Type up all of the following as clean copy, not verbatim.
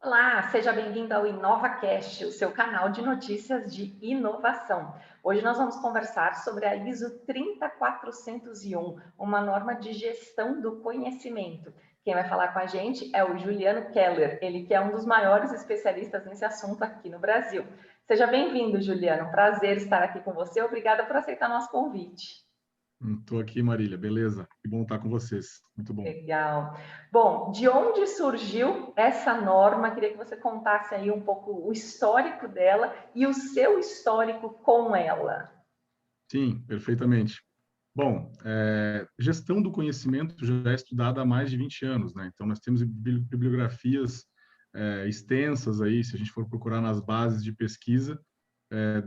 Olá, seja bem-vindo ao InovaCast, o seu canal de notícias de inovação. Hoje nós vamos conversar sobre a ISO 30401, uma norma de gestão do conhecimento. Quem vai falar com a gente é o Juliano Keller, ele que é um dos maiores especialistas nesse assunto aqui no Brasil. Seja bem-vindo, Juliano. Prazer estar aqui com você. Obrigada por aceitar nosso convite. Estou aqui, Marília. Beleza? Que bom estar com vocês. Muito bom. Legal. Bom, de onde surgiu essa norma? Queria que você contasse aí um pouco o histórico dela e o seu histórico com ela. Sim, perfeitamente. Bom, gestão do conhecimento já é estudada há mais de 20 anos, né? Então, nós temos bibliografias extensas aí, se a gente for procurar nas bases de pesquisa,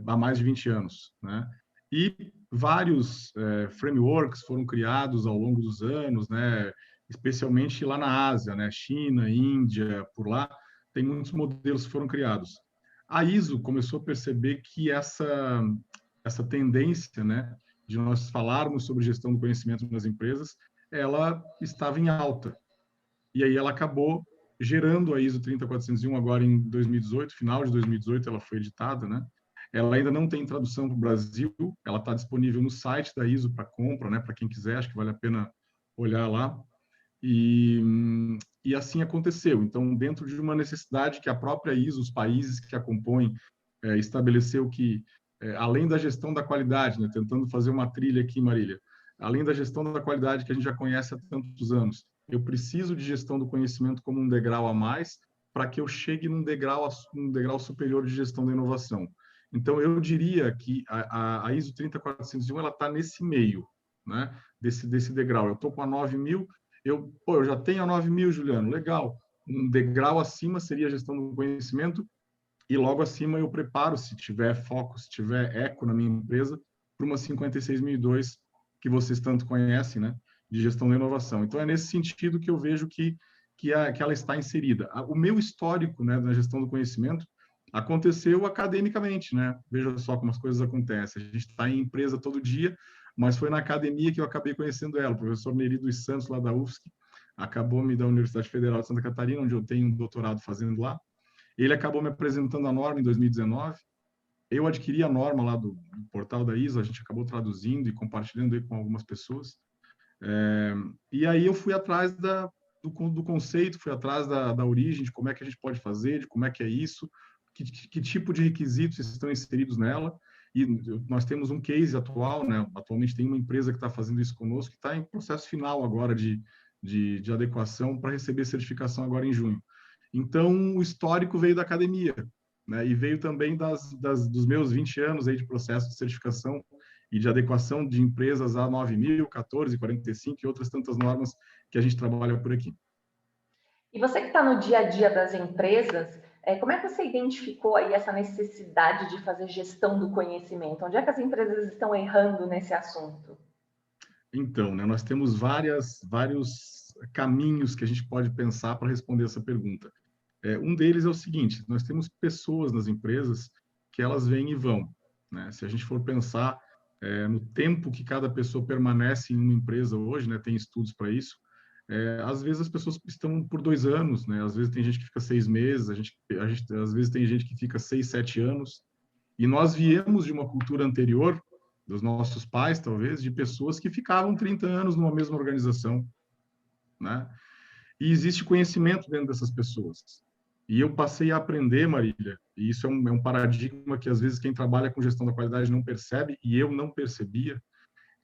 há mais de 20 anos, né? E vários frameworks foram criados ao longo dos anos, né? Especialmente lá na Ásia, né? China, Índia, por lá, tem muitos modelos que foram criados. A ISO começou a perceber que essa tendência, né, de nós falarmos sobre gestão do conhecimento nas empresas, ela estava em alta. E aí ela acabou gerando a ISO 30401 agora em 2018, final de 2018 ela foi editada, né? Ela ainda não tem tradução para o Brasil, ela está disponível no site da ISO para compra, né? Para quem quiser, acho que vale a pena olhar lá. E assim aconteceu. Então, dentro de uma necessidade que a própria ISO, os países que a compõem, estabeleceu que, além da gestão da qualidade, né? Tentando fazer uma trilha aqui, Marília, além da gestão da qualidade que a gente já conhece há tantos anos, eu preciso de gestão do conhecimento como um degrau a mais para que eu chegue num degrau superior de gestão da inovação. Então, eu diria que a ISO 30401 ela está nesse meio, né? Desse degrau. Eu estou com a 9.000, eu já tenho a 9.000, Juliano, legal. Um degrau acima seria a gestão do conhecimento e logo acima eu preparo, se tiver foco, se tiver eco na minha empresa, para uma 56.002 que vocês tanto conhecem, né? De gestão da inovação. Então, é nesse sentido que eu vejo que ela está inserida. O meu histórico, né, na gestão do conhecimento aconteceu academicamente, né? Veja só como as coisas acontecem. A gente está em empresa todo dia, mas foi na academia que eu acabei conhecendo ela. O professor Neri dos Santos, lá da UFSC, acabou-me da Universidade Federal de Santa Catarina, onde eu tenho um doutorado fazendo lá. Ele acabou me apresentando a norma em 2019. Eu adquiri a norma lá do portal da ISO, a gente acabou traduzindo e compartilhando aí com algumas pessoas. E aí eu fui atrás do conceito, fui atrás da origem, de como é que a gente pode fazer, de como é que é isso, que tipo de requisitos estão inseridos nela. E nós temos um case atual, né? Atualmente tem uma empresa que está fazendo isso conosco, que está em processo final agora de adequação para receber certificação agora em junho. Então, o histórico veio da academia, né? E veio também dos meus 20 anos aí de processo de certificação e de adequação de empresas a 9.000, 14, 45 e outras tantas normas que a gente trabalha por aqui. E você que está no dia a dia das empresas, como é que você identificou aí essa necessidade de fazer gestão do conhecimento? Onde é que as empresas estão errando nesse assunto? Então, né, nós temos vários caminhos que a gente pode pensar para responder essa pergunta. Um deles é o seguinte: nós temos pessoas nas empresas que elas vêm e vão, né? Se a gente for pensar no tempo que cada pessoa permanece em uma empresa hoje, né, tem estudos para isso. Às vezes as pessoas estão por 2 anos, né? Às vezes tem gente que fica 6 meses, às vezes tem gente que fica 6, 7 anos. E nós viemos de uma cultura anterior, dos nossos pais, talvez, de pessoas que ficavam 30 anos numa mesma organização, né? E existe conhecimento dentro dessas pessoas. E eu passei a aprender, Marília, e isso é um paradigma que às vezes quem trabalha com gestão da qualidade não percebe, e eu não percebia,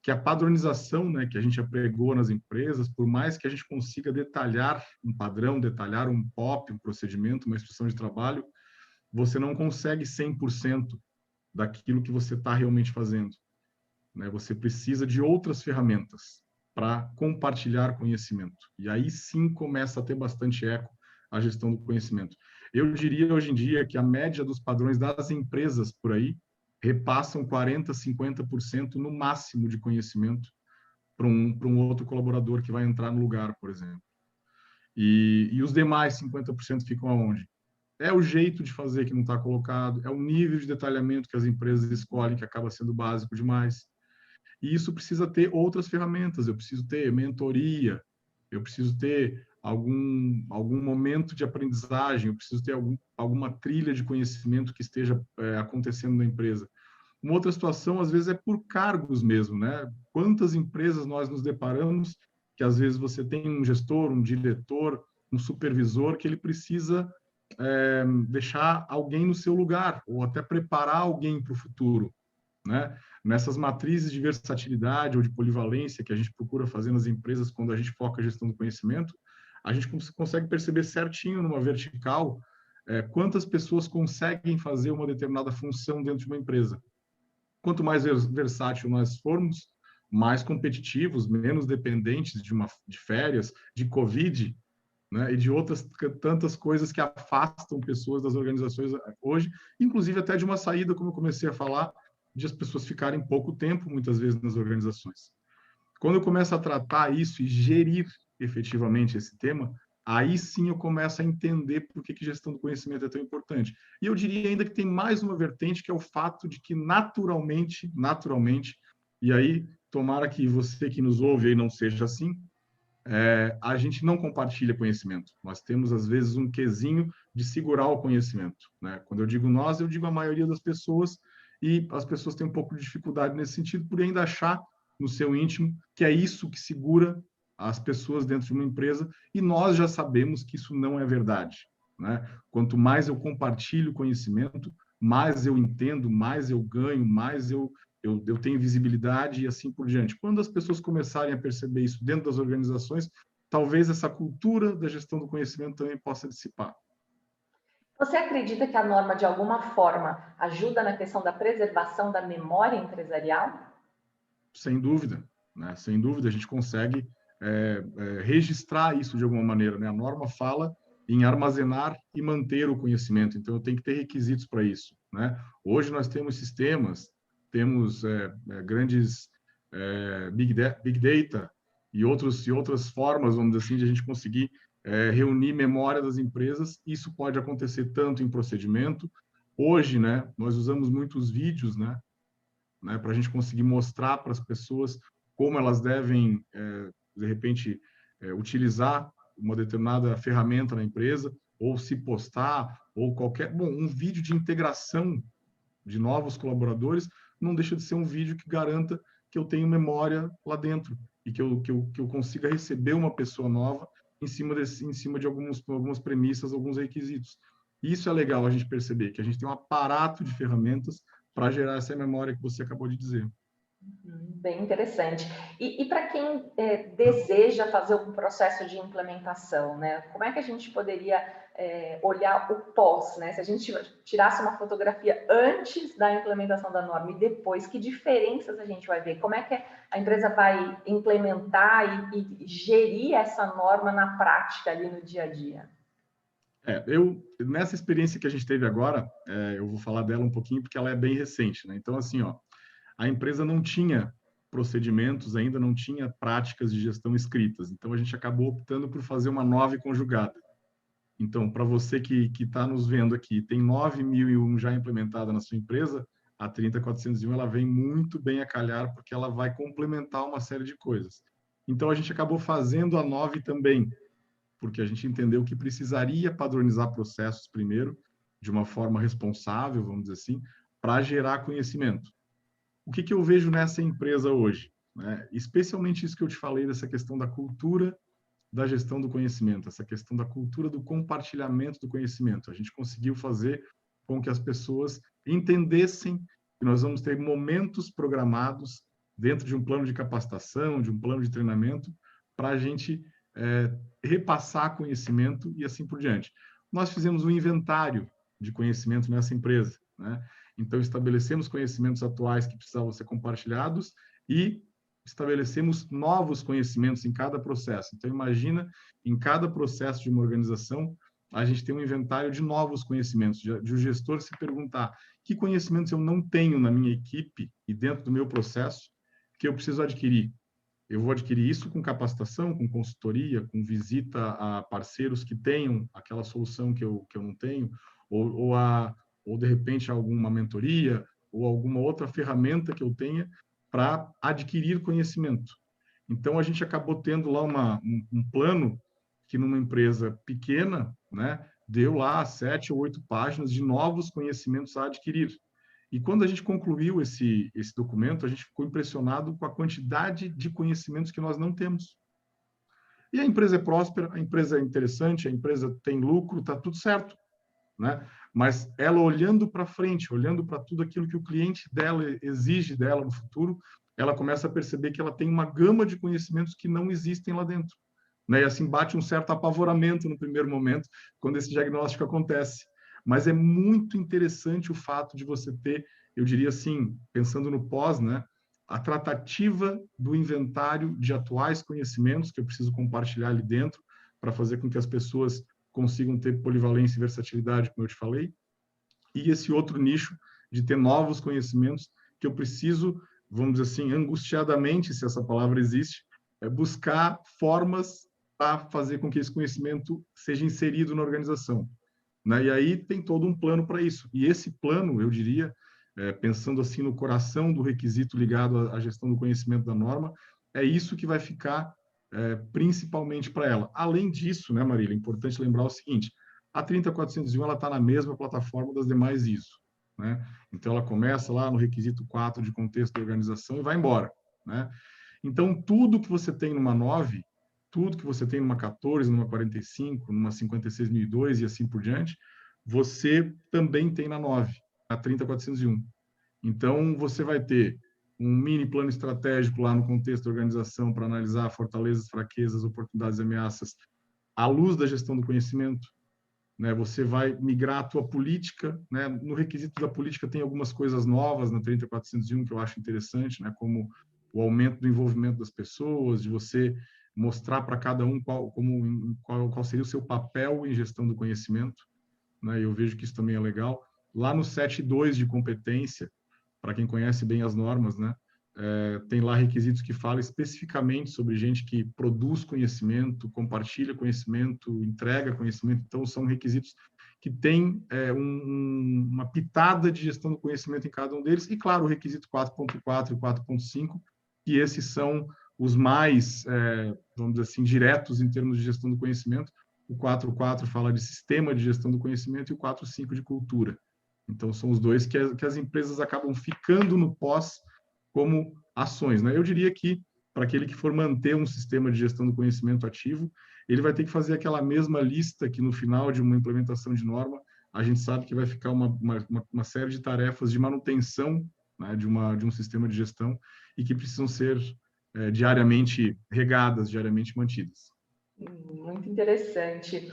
que a padronização, né, que a gente apregou nas empresas, por mais que a gente consiga detalhar um padrão, detalhar um POP, um procedimento, uma instrução de trabalho, você não consegue 100% daquilo que você está realmente fazendo, né? Você precisa de outras ferramentas para compartilhar conhecimento. E aí sim começa a ter bastante eco a gestão do conhecimento. Eu diria hoje em dia que a média dos padrões das empresas por aí repassam 40%, 50% no máximo de conhecimento para um outro colaborador que vai entrar no lugar, por exemplo. E os demais 50% ficam aonde? É o jeito de fazer que não está colocado, é o nível de detalhamento que as empresas escolhem que acaba sendo básico demais. E isso precisa ter outras ferramentas, eu preciso ter mentoria, eu preciso ter algum momento de aprendizagem, eu preciso ter alguma trilha de conhecimento que esteja acontecendo na empresa. Uma outra situação, às vezes, é por cargos mesmo, né? Quantas empresas nós nos deparamos que, às vezes, você tem um gestor, um diretor, um supervisor, que ele precisa deixar alguém no seu lugar, ou até preparar alguém para o futuro, né? Nessas matrizes de versatilidade ou de polivalência que a gente procura fazer nas empresas quando a gente foca a gestão do conhecimento, a gente consegue perceber certinho numa vertical quantas pessoas conseguem fazer uma determinada função dentro de uma empresa. Quanto mais versátil nós formos, mais competitivos, menos dependentes de férias, de Covid, né, e de outras tantas coisas que afastam pessoas das organizações hoje, inclusive até de uma saída, como eu comecei a falar, de as pessoas ficarem pouco tempo, muitas vezes, nas organizações. Quando eu começo a tratar isso e gerir efetivamente esse tema, aí sim eu começo a entender por que gestão do conhecimento é tão importante. E eu diria ainda que tem mais uma vertente, que é o fato de que naturalmente, e aí tomara que você que nos ouve aí não seja assim, a gente não compartilha conhecimento. Nós temos, às vezes, um quesinho de segurar o conhecimento, né? Quando eu digo nós, eu digo a maioria das pessoas, e as pessoas têm um pouco de dificuldade nesse sentido, por ainda achar no seu íntimo que é isso que segura as pessoas dentro de uma empresa, e nós já sabemos que isso não é verdade, né? Quanto mais eu compartilho conhecimento, mais eu entendo, mais eu ganho, mais eu tenho visibilidade e assim por diante. Quando as pessoas começarem a perceber isso dentro das organizações, talvez essa cultura da gestão do conhecimento também possa dissipar. Você acredita que a norma, de alguma forma, ajuda na questão da preservação da memória empresarial? Sem dúvida, né? Sem dúvida, a gente consegue registrar isso de alguma maneira, né? A norma fala em armazenar e manter o conhecimento, então eu tenho que ter requisitos para isso, né? Hoje nós temos sistemas, temos grandes big data e outras formas, vamos dizer assim, de a gente conseguir reunir memória das empresas. Isso pode acontecer tanto em procedimento. Hoje, né, nós usamos muitos vídeos, né, para a gente conseguir mostrar para as pessoas como elas devem, de repente, utilizar uma determinada ferramenta na empresa, ou se postar, ou qualquer... Bom, um vídeo de integração de novos colaboradores não deixa de ser um vídeo que garanta que eu tenho memória lá dentro e que eu consiga receber uma pessoa nova em cima de algumas premissas, alguns requisitos. Isso é legal a gente perceber, que a gente tem um aparato de ferramentas para gerar essa memória que você acabou de dizer. Bem interessante. E para quem deseja fazer um processo de implementação, né? Como é que a gente poderia olhar o pós, né? Se a gente tirasse uma fotografia antes da implementação da norma e depois, que diferenças a gente vai ver? Como é que a empresa vai implementar e gerir essa norma na prática ali no dia a dia? Nessa experiência que a gente teve agora, eu vou falar dela um pouquinho porque ela é bem recente, né? Então, assim, ó, a empresa não tinha procedimentos, ainda não tinha práticas de gestão escritas. Então, a gente acabou optando por fazer uma 9 conjugada. Então, para você que está nos vendo aqui, tem 9001 já implementada na sua empresa, a 30401 ela vem muito bem a calhar, porque ela vai complementar uma série de coisas. Então, a gente acabou fazendo a 9 também, porque a gente entendeu que precisaria padronizar processos primeiro, de uma forma responsável, vamos dizer assim, para gerar conhecimento. O que eu vejo nessa empresa hoje? Né? Especialmente isso que eu te falei, dessa questão da cultura da gestão do conhecimento, essa questão da cultura do compartilhamento do conhecimento. A gente conseguiu fazer com que as pessoas entendessem que nós vamos ter momentos programados dentro de um plano de capacitação, de um plano de treinamento, para a gente repassar conhecimento e assim por diante. Nós fizemos um inventário de conhecimento nessa empresa, né? Então, estabelecemos conhecimentos atuais que precisavam ser compartilhados e estabelecemos novos conhecimentos em cada processo. Então, imagina, em cada processo de uma organização, a gente tem um inventário de novos conhecimentos, de o gestor se perguntar que conhecimentos eu não tenho na minha equipe e dentro do meu processo que eu preciso adquirir. Eu vou adquirir isso com capacitação, com consultoria, com visita a parceiros que tenham aquela solução que eu não tenho, ou de repente alguma mentoria, ou alguma outra ferramenta que eu tenha para adquirir conhecimento. Então, a gente acabou tendo lá um plano que numa empresa pequena, né, deu lá 7 ou 8 páginas de novos conhecimentos a adquirir. E quando a gente concluiu esse documento, a gente ficou impressionado com a quantidade de conhecimentos que nós não temos. E a empresa é próspera, a empresa é interessante, a empresa tem lucro, está tudo certo, né? Mas ela olhando para frente, olhando para tudo aquilo que o cliente dela exige dela no futuro, ela começa a perceber que ela tem uma gama de conhecimentos que não existem lá dentro, né? E assim bate um certo apavoramento no primeiro momento, quando esse diagnóstico acontece. Mas é muito interessante o fato de você ter, eu diria assim, pensando no pós, né? A tratativa do inventário de atuais conhecimentos que eu preciso compartilhar ali dentro para fazer com que as pessoas consigam ter polivalência e versatilidade, como eu te falei, e esse outro nicho de ter novos conhecimentos que eu preciso, vamos dizer assim, angustiadamente, se essa palavra existe, buscar formas para fazer com que esse conhecimento seja inserido na organização, né? E aí tem todo um plano para isso. E esse plano, eu diria, pensando assim no coração do requisito ligado à gestão do conhecimento da norma, é isso que vai ficar principalmente para ela. Além disso, né, Marília, é importante lembrar o seguinte, a 30401 ela está na mesma plataforma das demais ISO, né? Então ela começa lá no requisito 4 de contexto da organização e vai embora, né? Então tudo que você tem numa 9, tudo que você tem numa 14, numa 45, numa 56.002 e assim por diante, você também tem na 9, a 30401. Então você vai ter um mini plano estratégico lá no contexto da organização para analisar fortalezas, fraquezas, oportunidades e ameaças à luz da gestão do conhecimento, né? Você vai migrar a tua política, né? No requisito da política tem algumas coisas novas na 30401 que eu acho interessante, né? Como o aumento do envolvimento das pessoas, de você mostrar para cada um qual seria o seu papel em gestão do conhecimento, né? Eu vejo que isso também é legal. Lá no 7.2 de competência, para quem conhece bem as normas, né? Tem lá requisitos que falam especificamente sobre gente que produz conhecimento, compartilha conhecimento, entrega conhecimento. Então, são requisitos que têm uma pitada de gestão do conhecimento em cada um deles. E, claro, o requisito 4.4 e 4.5, que esses são os mais, vamos dizer assim, diretos em termos de gestão do conhecimento. O 4.4 fala de sistema de gestão do conhecimento e o 4.5 de cultura. Então, são os dois que as empresas acabam ficando no pós como ações, né? Eu diria que, para aquele que for manter um sistema de gestão do conhecimento ativo, ele vai ter que fazer aquela mesma lista que, no final de uma implementação de norma, a gente sabe que vai ficar uma série de tarefas de manutenção, né, de um sistema de gestão e que precisam ser diariamente regadas, diariamente mantidas. Muito interessante.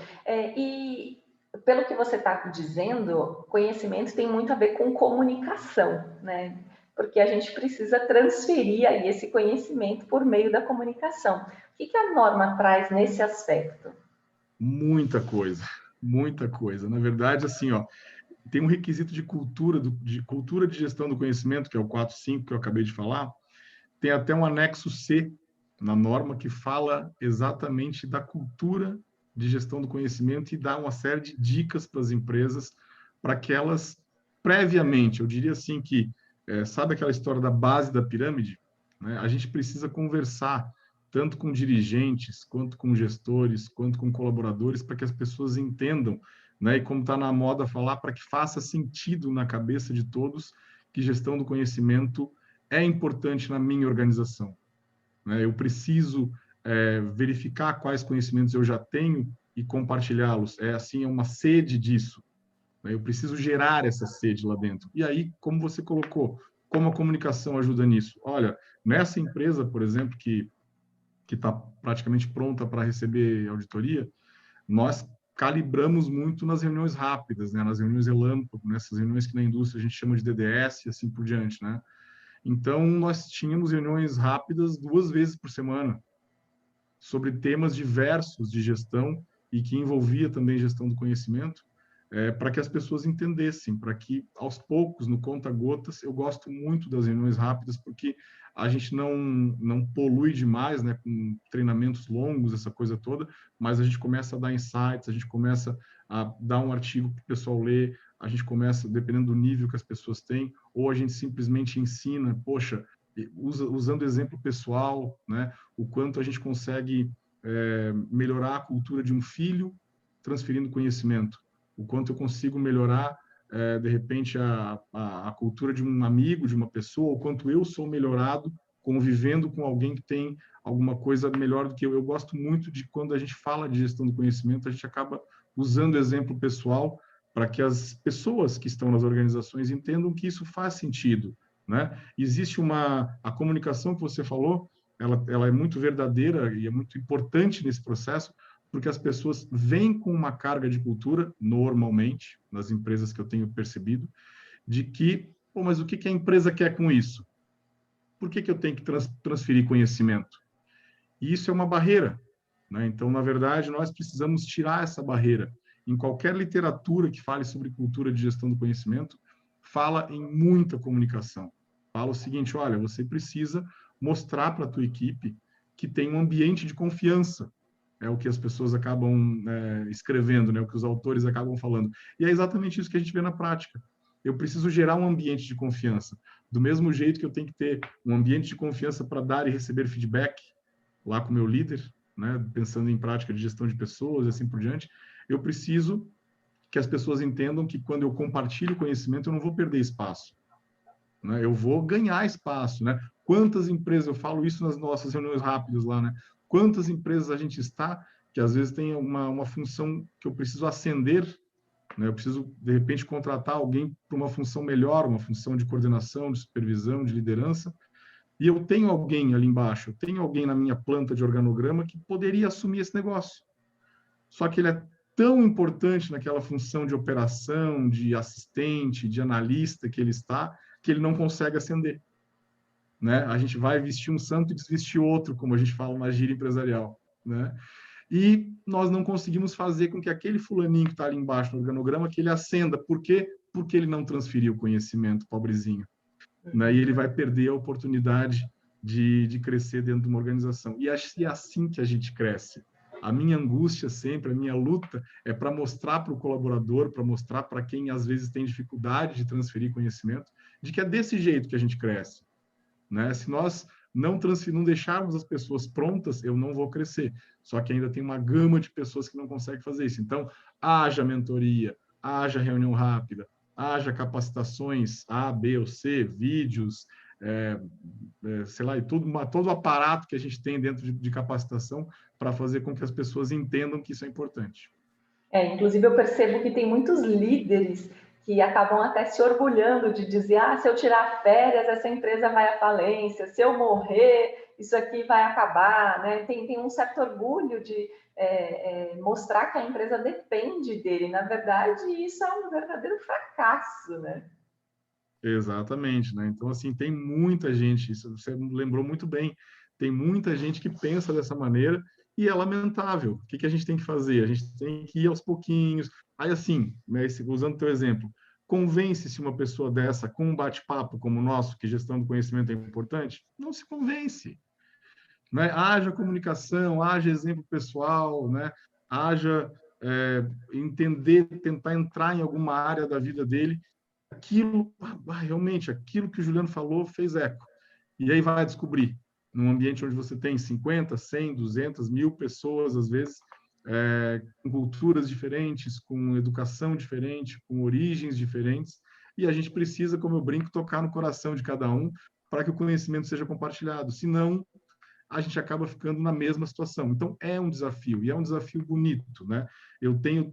E pelo que você está dizendo, conhecimento tem muito a ver com comunicação, né? Porque a gente precisa transferir aí esse conhecimento por meio da comunicação. O que a norma traz nesse aspecto? Muita coisa, muita coisa. Na verdade, assim, ó, tem um requisito de cultura de gestão do conhecimento, que é o 4.5 que eu acabei de falar. Tem até um anexo C na norma que fala exatamente da cultura de gestão do conhecimento e dá uma série de dicas para as empresas para que elas, previamente, eu diria assim que, sabe aquela história da base da pirâmide? Né? A gente precisa conversar tanto com dirigentes, quanto com gestores, quanto com colaboradores, para que as pessoas entendam, né? E como está na moda falar, para que faça sentido na cabeça de todos que gestão do conhecimento é importante na minha organização, né? Eu preciso verificar quais conhecimentos eu já tenho e compartilhá-los. É uma sede disso, né? Eu preciso gerar essa sede lá dentro. E aí, como você colocou, como a comunicação ajuda nisso? Olha, nessa empresa, por exemplo, que está praticamente pronta para receber auditoria, nós calibramos muito nas reuniões rápidas, né? Nas reuniões relâmpago, nessas reuniões que na indústria a gente chama de DDS e assim por diante, né? Então, nós tínhamos reuniões rápidas 2 vezes por semana sobre temas diversos de gestão e que envolvia também gestão do conhecimento, para que as pessoas entendessem, para que, aos poucos, no conta-gotas, eu gosto muito das reuniões rápidas, porque a gente não polui demais, né, com treinamentos longos, essa coisa toda, mas a gente começa a dar insights, a gente começa a dar um artigo para o pessoal ler, a gente começa, dependendo do nível que as pessoas têm, ou a gente simplesmente ensina, poxa, usando exemplo pessoal, né, o quanto a gente consegue melhorar a cultura de um filho transferindo conhecimento, o quanto eu consigo melhorar, de repente, a cultura de um amigo, de uma pessoa, o quanto eu sou melhorado convivendo com alguém que tem alguma coisa melhor do que eu. Eu gosto muito de quando a gente fala de gestão do conhecimento, a gente acaba usando exemplo pessoal para que as pessoas que estão nas organizações entendam que isso faz sentido, né? Existe a comunicação que você falou, ela é muito verdadeira e é muito importante nesse processo, porque as pessoas vêm com uma carga de cultura, normalmente, nas empresas que eu tenho percebido, de que, pô, mas o que a empresa quer com isso? Por que eu tenho que transferir conhecimento? E isso é uma barreira, né? Então, na verdade, nós precisamos tirar essa barreira. Em qualquer literatura que fale sobre cultura de gestão do conhecimento, fala em muita comunicação. Fala o seguinte, olha, você precisa mostrar para a tua equipe que tem um ambiente de confiança. É o que as pessoas acabam escrevendo, né? O que os autores acabam falando. E é exatamente isso que a gente vê na prática. Eu preciso gerar um ambiente de confiança. Do mesmo jeito que eu tenho que ter um ambiente de confiança para dar e receber feedback lá com o meu líder, né? Pensando em prática de gestão de pessoas e assim por diante, eu preciso que as pessoas entendam que quando eu compartilho conhecimento, eu não vou perder espaço, né? Eu vou ganhar espaço, né? Quantas empresas, eu falo isso nas nossas reuniões rápidas lá, né? Quantas empresas a gente está que às vezes tem uma função que eu preciso ascender, né? Eu preciso, de repente, contratar alguém para uma função melhor, uma função de coordenação, de supervisão, de liderança, e eu tenho alguém ali embaixo, eu tenho alguém na minha planta de organograma que poderia assumir esse negócio. Só que ele é tão importante naquela função de operação, de assistente, de analista que ele está, que ele não consegue ascender, né? A gente vai vestir um santo e desvestir outro, como a gente fala na gíria empresarial, né? E nós não conseguimos fazer com que aquele fulaninho que está ali embaixo no organograma, que ele ascenda. Por quê? Porque ele não transferiu o conhecimento, pobrezinho, né? E ele vai perder a oportunidade de crescer dentro de uma organização. E é assim que a gente cresce. A minha angústia sempre, a minha luta é para mostrar para o colaborador, para mostrar para quem às vezes tem dificuldade de transferir conhecimento, de que é desse jeito que a gente cresce, né? Se nós não deixarmos as pessoas prontas, eu não vou crescer. Só que ainda tem uma gama de pessoas que não conseguem fazer isso. Então, haja mentoria, haja reunião rápida, haja capacitações A, B ou C, vídeos, sei lá, e todo o aparato que a gente tem dentro de capacitação para fazer com que as pessoas entendam que isso é importante. Inclusive eu percebo que tem muitos líderes que acabam até se orgulhando de dizer, se eu tirar férias, essa empresa vai à falência, se eu morrer, isso aqui vai acabar, né? Tem um certo orgulho de mostrar que a empresa depende dele. Na verdade, isso é um verdadeiro fracasso, né? Exatamente, né? Então, assim, tem muita gente, isso você lembrou muito bem, tem muita gente que pensa dessa maneira e é lamentável. O que a gente tem que fazer? A gente tem que ir aos pouquinhos. Aí, assim, né, usando o teu exemplo, convence-se uma pessoa dessa com um bate-papo como o nosso, que gestão do conhecimento é importante? Não se convence, né? Haja comunicação, haja exemplo pessoal, né? Haja entender, tentar entrar em alguma área da vida dele, realmente, aquilo que o Juliano falou fez eco. E aí vai descobrir, num ambiente onde você tem 50, 100, 200, 1000 pessoas, às vezes, com culturas diferentes, com educação diferente, com origens diferentes, e a gente precisa, como eu brinco, tocar no coração de cada um para que o conhecimento seja compartilhado. Senão, a gente acaba ficando na mesma situação. Então, é um desafio, e é um desafio bonito, né? Eu tenho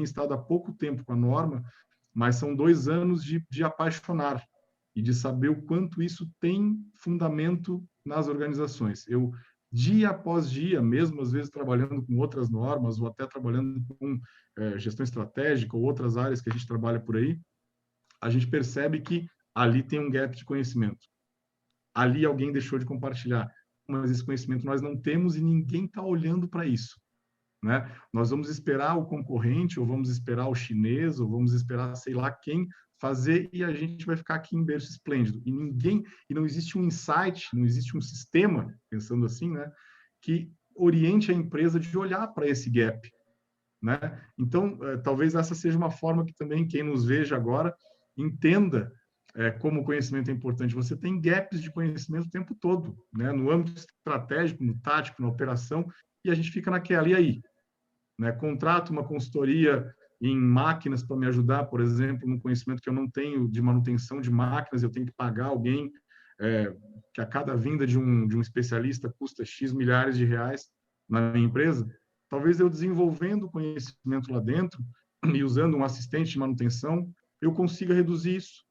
estado há pouco tempo com a Norma, mas são 2 anos de apaixonar e de saber o quanto isso tem fundamento nas organizações. Eu, dia após dia, mesmo às vezes trabalhando com outras normas ou até trabalhando com gestão estratégica ou outras áreas que a gente trabalha por aí, a gente percebe que ali tem um gap de conhecimento. Ali alguém deixou de compartilhar, mas esse conhecimento nós não temos e ninguém está olhando para isso, né? Nós vamos esperar o concorrente, ou vamos esperar o chinês, ou vamos esperar sei lá quem fazer, e a gente vai ficar aqui em berço esplêndido. E não existe um insight, não existe um sistema, pensando assim, né, que oriente a empresa de olhar para esse gap, né? Então, talvez essa seja uma forma que também quem nos veja agora entenda como o conhecimento é importante. Você tem gaps de conhecimento o tempo todo, né? No âmbito estratégico, no tático, na operação, e a gente fica naquela. E aí? Né? Contrato uma consultoria em máquinas para me ajudar, por exemplo, no conhecimento que eu não tenho de manutenção de máquinas, eu tenho que pagar alguém, que a cada vinda de um especialista custa X milhares de reais na minha empresa. Talvez eu desenvolvendo conhecimento lá dentro e usando um assistente de manutenção, eu consiga reduzir isso.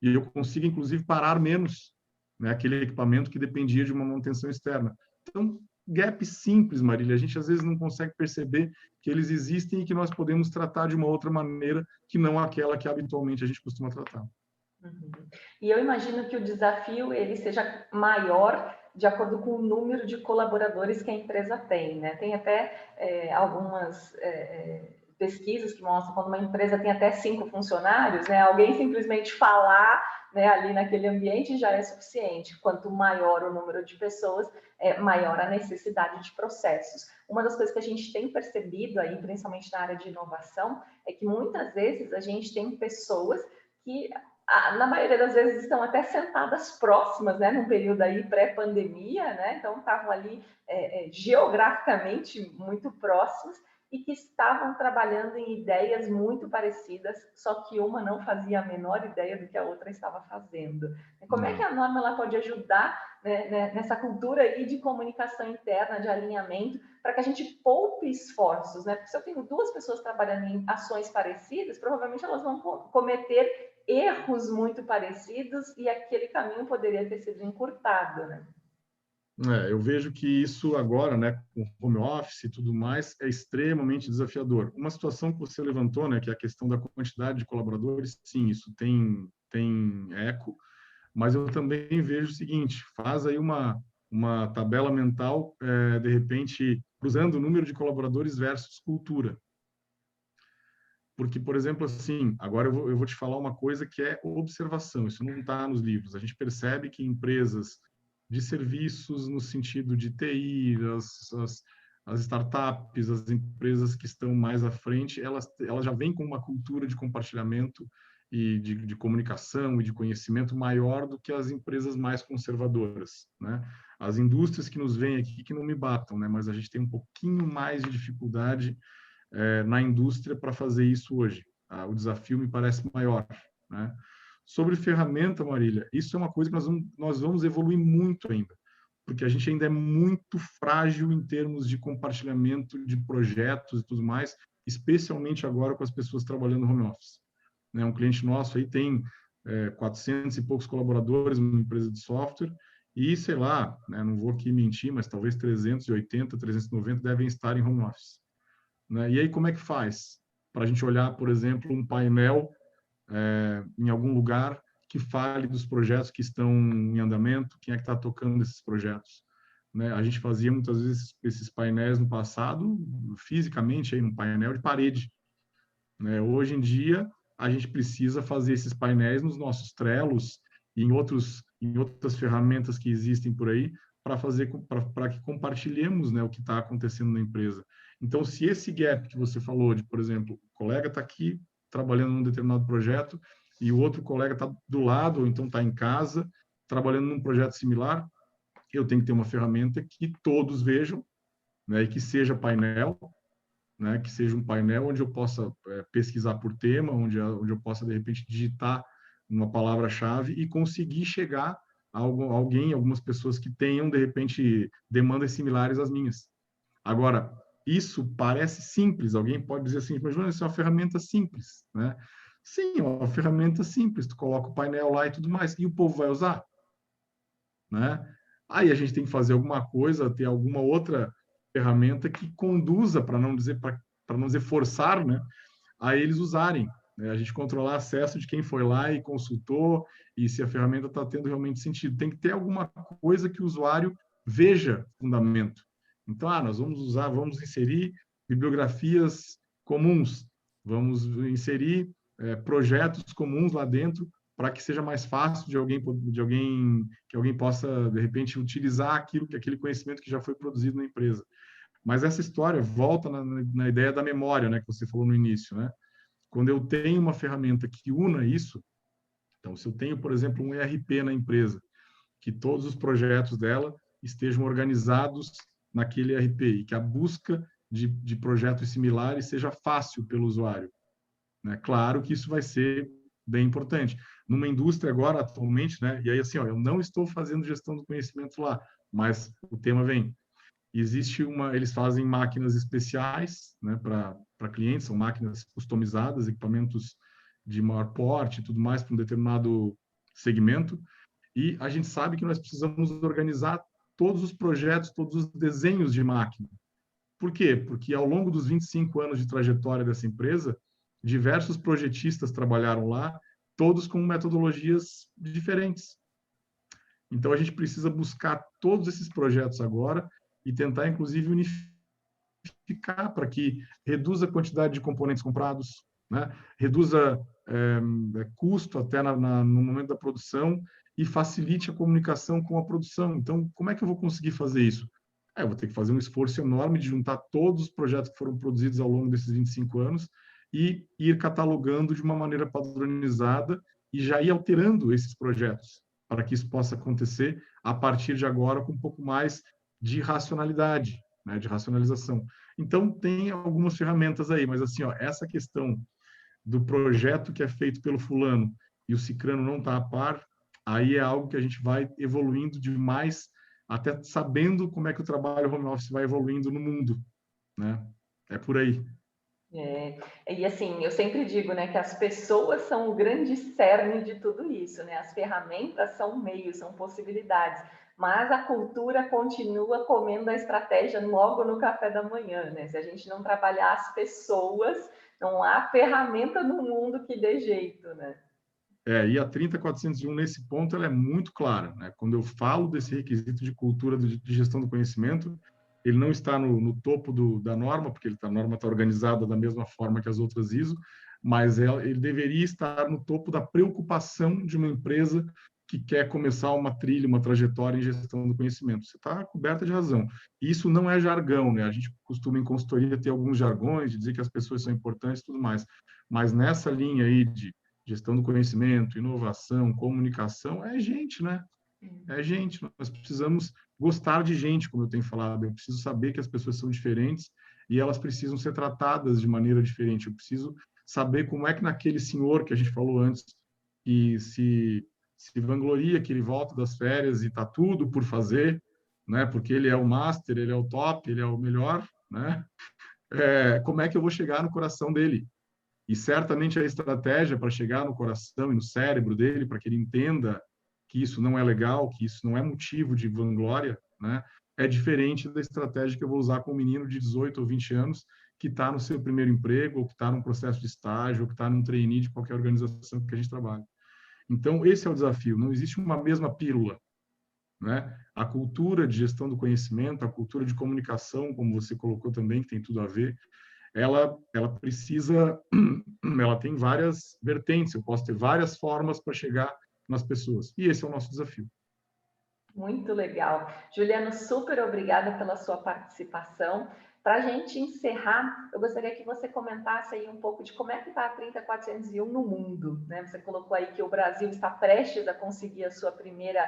E eu consiga, inclusive, parar menos, né, aquele equipamento que dependia de uma manutenção externa. Então, gaps simples, Marília, a gente às vezes não consegue perceber que eles existem e que nós podemos tratar de uma outra maneira que não aquela que habitualmente a gente costuma tratar. Uhum. E eu imagino que o desafio ele seja maior de acordo com o número de colaboradores que a empresa tem, né? Tem até algumas pesquisas que mostram quando uma empresa tem até 5 funcionários, né? Alguém simplesmente falar, né, ali naquele ambiente já é suficiente. Quanto maior o número de pessoas, maior a necessidade de processos. Uma das coisas que a gente tem percebido aí, principalmente na área de inovação, é que muitas vezes a gente tem pessoas que na maioria das vezes estão até sentadas próximas, né, num período aí pré-pandemia, né, então estavam ali geograficamente muito próximos e que estavam trabalhando em ideias muito parecidas, só que uma não fazia a menor ideia do que a outra estava fazendo. Como é que a norma ela pode ajudar, né, nessa cultura aí de comunicação interna, de alinhamento, para que a gente poupe esforços, né? Porque se eu tenho 2 pessoas trabalhando em ações parecidas, provavelmente elas vão cometer erros muito parecidos e aquele caminho poderia ter sido encurtado, né? Eu vejo que isso agora, né, com home office e tudo mais, é extremamente desafiador. Uma situação que você levantou, né, que é a questão da quantidade de colaboradores, sim, isso tem eco, mas eu também vejo o seguinte: faz aí uma tabela mental, de repente, cruzando o número de colaboradores versus cultura. Porque, por exemplo, assim, agora eu vou te falar uma coisa que é observação, isso não está nos livros. A gente percebe que empresas de serviços, no sentido de TI, as startups, as empresas que estão mais à frente, elas já vêm com uma cultura de compartilhamento e de comunicação e de conhecimento maior do que as empresas mais conservadoras, né? As indústrias que nos vêm aqui que não me batam, né? Mas a gente tem um pouquinho mais de dificuldade na indústria para fazer isso hoje. O desafio me parece maior, né? Sobre ferramenta, Marília, isso é uma coisa que nós vamos evoluir muito ainda, porque a gente ainda é muito frágil em termos de compartilhamento de projetos e tudo mais, especialmente agora com as pessoas trabalhando no home office. Né? Um cliente nosso aí tem 400 e poucos colaboradores numa empresa de software e, sei lá, né, não vou aqui mentir, mas talvez 380, 390 devem estar em home office. Né? E aí, como é que faz? Para a gente olhar, por exemplo, um painel em algum lugar que fale dos projetos que estão em andamento, quem é que está tocando esses projetos. Né? A gente fazia muitas vezes esses painéis no passado, fisicamente, aí, num painel de parede. Né? Hoje em dia, a gente precisa fazer esses painéis nos nossos Trellos e em outras ferramentas que existem por aí, para que compartilhemos, né, o que está acontecendo na empresa. Então, se esse gap que você falou, de, por exemplo, o colega está aqui trabalhando num determinado projeto e o outro colega está do lado, ou então está em casa, trabalhando num projeto similar, eu tenho que ter uma ferramenta que todos vejam, né, e que seja painel, né, que seja um painel onde eu possa pesquisar por tema, onde eu possa, de repente, digitar uma palavra-chave e conseguir chegar a alguém, algumas pessoas que tenham, de repente, demandas similares às minhas. Agora, isso parece simples, alguém pode dizer assim, mas João, isso é uma ferramenta simples, né? Sim, é uma ferramenta simples, tu coloca o painel lá e tudo mais, e o povo vai usar, né? Aí a gente tem que fazer alguma coisa, ter alguma outra ferramenta que conduza, para não dizer forçar, né, a eles usarem, né? A gente controlar acesso de quem foi lá e consultou e se a ferramenta está tendo realmente sentido. Tem que ter alguma coisa que o usuário veja fundamento. Então, nós vamos inserir bibliografias comuns, vamos inserir projetos comuns lá dentro para que seja mais fácil que alguém possa de repente utilizar aquele conhecimento que já foi produzido na empresa. Mas essa história volta na ideia da memória, né, que você falou no início, né? Quando eu tenho uma ferramenta que una isso, Então, se eu tenho, por exemplo, um ERP na empresa, que todos os projetos dela estejam organizados naquele ERP e que a busca de projetos similares seja fácil pelo usuário, né? Claro que isso vai ser bem importante. Numa indústria agora, atualmente, né? E aí, assim, ó, eu não estou fazendo gestão do conhecimento lá, mas o tema vem. Existe eles fazem máquinas especiais, né, para clientes, são máquinas customizadas, equipamentos de maior porte e tudo mais para um determinado segmento, e a gente sabe que nós precisamos organizar todos os projetos, todos os desenhos de máquina. Por quê? Porque ao longo dos 25 anos de trajetória dessa empresa, diversos projetistas trabalharam lá, todos com metodologias diferentes. Então, a gente precisa buscar todos esses projetos agora e tentar, inclusive, unificar para que reduza a quantidade de componentes comprados, né? Reduza custo até no momento da produção e facilite a comunicação com a produção. Então, como é que eu vou conseguir fazer isso? Eu vou ter que fazer um esforço enorme de juntar todos os projetos que foram produzidos ao longo desses 25 anos e ir catalogando de uma maneira padronizada e já ir alterando esses projetos para que isso possa acontecer a partir de agora com um pouco mais de racionalidade, né, de racionalização. Então, tem algumas ferramentas aí, mas assim, ó, essa questão do projeto que é feito pelo fulano e o cicrano não está a par, aí é algo que a gente vai evoluindo demais, até sabendo como é que o trabalho home office vai evoluindo no mundo, né? É por aí. E assim, eu sempre digo, né, que as pessoas são o grande cerne de tudo isso, né? As ferramentas são meios, são possibilidades, mas a cultura continua comendo a estratégia logo no café da manhã, né? Se a gente não trabalhar as pessoas, não há ferramenta no mundo que dê jeito, né? E a 30401, nesse ponto, ela é muito clara, né? Quando eu falo desse requisito de cultura de gestão do conhecimento, ele não está no topo da norma, porque a norma está organizada da mesma forma que as outras ISO, mas ele deveria estar no topo da preocupação de uma empresa que quer começar uma trilha, uma trajetória em gestão do conhecimento. Você está coberta de razão. E isso não é jargão, né? A gente costuma, em consultoria, ter alguns jargões de dizer que as pessoas são importantes e tudo mais. Mas nessa linha aí de gestão do conhecimento, inovação, comunicação, é gente, né? É gente. Nós precisamos gostar de gente, como eu tenho falado. Eu preciso saber que as pessoas são diferentes e elas precisam ser tratadas de maneira diferente. Eu preciso saber como é que naquele senhor que a gente falou antes, que se vangloria, que ele volta das férias e está tudo por fazer, né? Porque ele é o master, ele é o top, ele é o melhor, né? Como é que eu vou chegar no coração dele? E certamente a estratégia para chegar no coração e no cérebro dele, para que ele entenda que isso não é legal, que isso não é motivo de vanglória, né? É diferente da estratégia que eu vou usar com um menino de 18 ou 20 anos que está no seu primeiro emprego, ou que está num processo de estágio, ou que está num trainee de qualquer organização que a gente trabalha. Então, esse é o desafio. Não existe uma mesma pílula, né? A cultura de gestão do conhecimento, a cultura de comunicação, como você colocou também, que tem tudo a ver, ela precisa, ela tem várias vertentes, eu posso ter várias formas para chegar nas pessoas. E esse é o nosso desafio. Muito legal. Juliano, super obrigada pela sua participação. Para a gente encerrar, eu gostaria que você comentasse aí um pouco de como é que está a 30401 no mundo, né? Você colocou aí que o Brasil está prestes a conseguir a sua primeira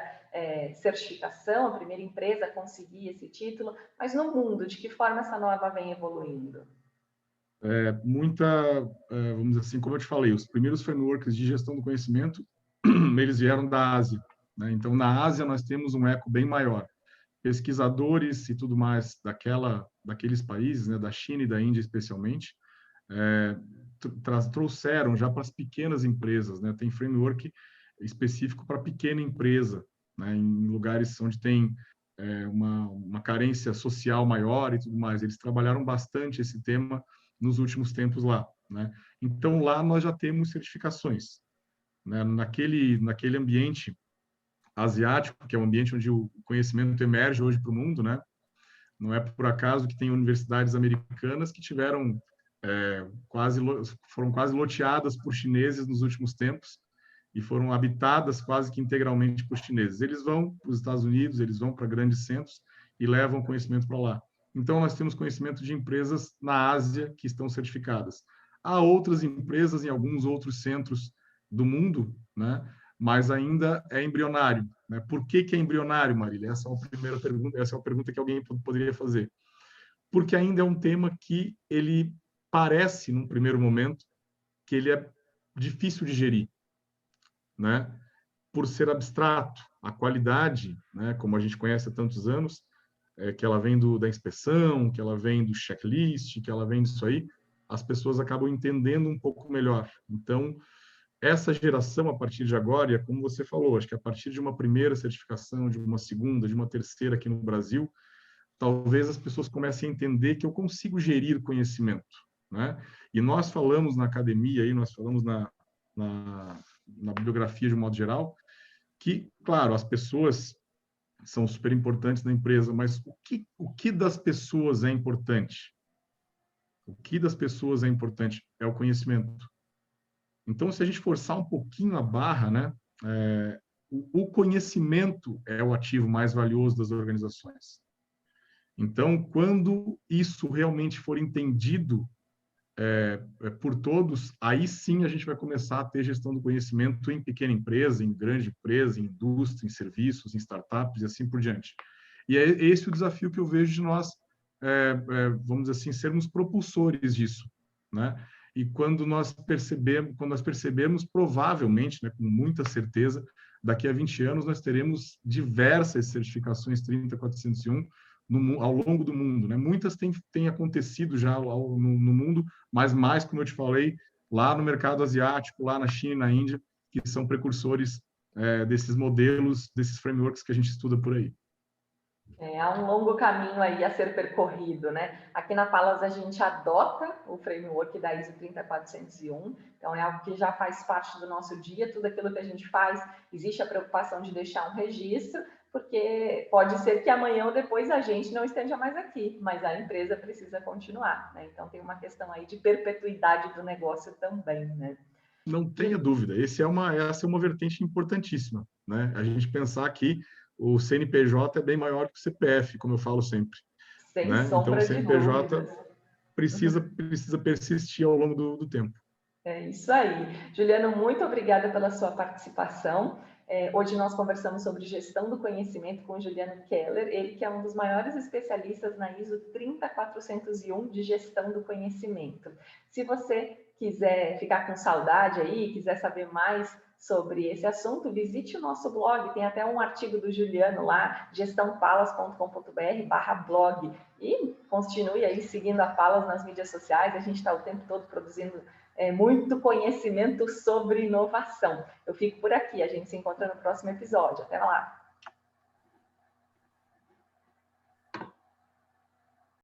certificação, a primeira empresa a conseguir esse título, mas no mundo, de que forma essa nova vem evoluindo? Vamos dizer assim, como eu te falei, os primeiros frameworks de gestão do conhecimento, eles vieram da Ásia, né? Então, na Ásia, nós temos um eco bem maior. Pesquisadores e tudo mais daqueles países, né, da China e da Índia especialmente, trouxeram já para as pequenas empresas, né? Tem framework específico para pequena empresa, né? Em lugares onde tem uma carência social maior e tudo mais. Eles trabalharam bastante esse tema nos últimos tempos lá, né? Então, lá nós já temos certificações, né? Naquele ambiente asiático, que é um ambiente onde o conhecimento emerge hoje para o mundo, né? Não é por acaso que tem universidades americanas que tiveram foram quase loteadas por chineses nos últimos tempos e foram habitadas quase que integralmente por chineses. Eles vão para os Estados Unidos, eles vão para grandes centros e levam conhecimento para lá. Então, nós temos conhecimento de empresas na Ásia que estão certificadas. Há outras empresas em alguns outros centros do mundo, né, mas ainda é embrionário, né? Por que que é embrionário, Marília? Essa é uma primeira pergunta, essa é uma pergunta que alguém poderia fazer. Porque ainda é um tema que ele parece, num primeiro momento, que ele é difícil de gerir, né? Por ser abstrato, a qualidade, né, como a gente conhece há tantos anos, que ela vem da inspeção, que ela vem do checklist, que ela vem disso aí, as pessoas acabam entendendo um pouco melhor. Então, essa geração, a partir de agora, e é como você falou, acho que a partir de uma primeira certificação, de uma segunda, de uma terceira aqui no Brasil, talvez as pessoas comecem a entender que eu consigo gerir conhecimento, né? E nós falamos na academia, aí, nós falamos na bibliografia de um modo geral, que, claro, as pessoas são super importantes na empresa, mas o que das pessoas é importante? O que das pessoas é importante é o conhecimento. Então, se a gente forçar um pouquinho a barra, né, o conhecimento é o ativo mais valioso das organizações. Então, quando isso realmente for entendido por todos, aí sim a gente vai começar a ter gestão do conhecimento em pequena empresa, em grande empresa, em indústria, em serviços, em startups e assim por diante. E é esse o desafio que eu vejo de nós, vamos dizer assim, sermos propulsores disso, né? E quando nós percebemos, provavelmente, né, com muita certeza, daqui a 20 anos nós teremos diversas certificações 30401 ao longo do mundo, né? Muitas têm acontecido já no mundo, mas mais, como eu te falei, lá no mercado asiático, lá na China e na Índia, que são precursores desses modelos, desses frameworks que a gente estuda por aí. Há um longo caminho aí a ser percorrido, né? Aqui na Palas a gente adota o framework da ISO 30401, então é algo que já faz parte do nosso dia, tudo aquilo que a gente faz, existe a preocupação de deixar um registro, porque pode ser que amanhã ou depois a gente não esteja mais aqui, mas a empresa precisa continuar, né? Então tem uma questão aí de perpetuidade do negócio também, né? Não tenha dúvida, essa é uma vertente importantíssima, né? A gente pensar que o CNPJ é bem maior que o CPF, como eu falo sempre, Sem né? Então, o sombra de CNPJ dúvidas. precisa persistir ao longo do tempo. É isso aí. Juliano, muito obrigada pela sua participação. Hoje nós conversamos sobre gestão do conhecimento com o Juliano Keller, ele que é um dos maiores especialistas na ISO 30401 de gestão do conhecimento. Se você quiser ficar com saudade aí, quiser saber mais sobre esse assunto, visite o nosso blog, tem até um artigo do Juliano lá, gestãopalas.com.br/blog, e continue aí seguindo a Palas nas mídias sociais, a gente está o tempo todo produzindo muito conhecimento sobre inovação. Eu fico por aqui, a gente se encontra no próximo episódio. Até lá!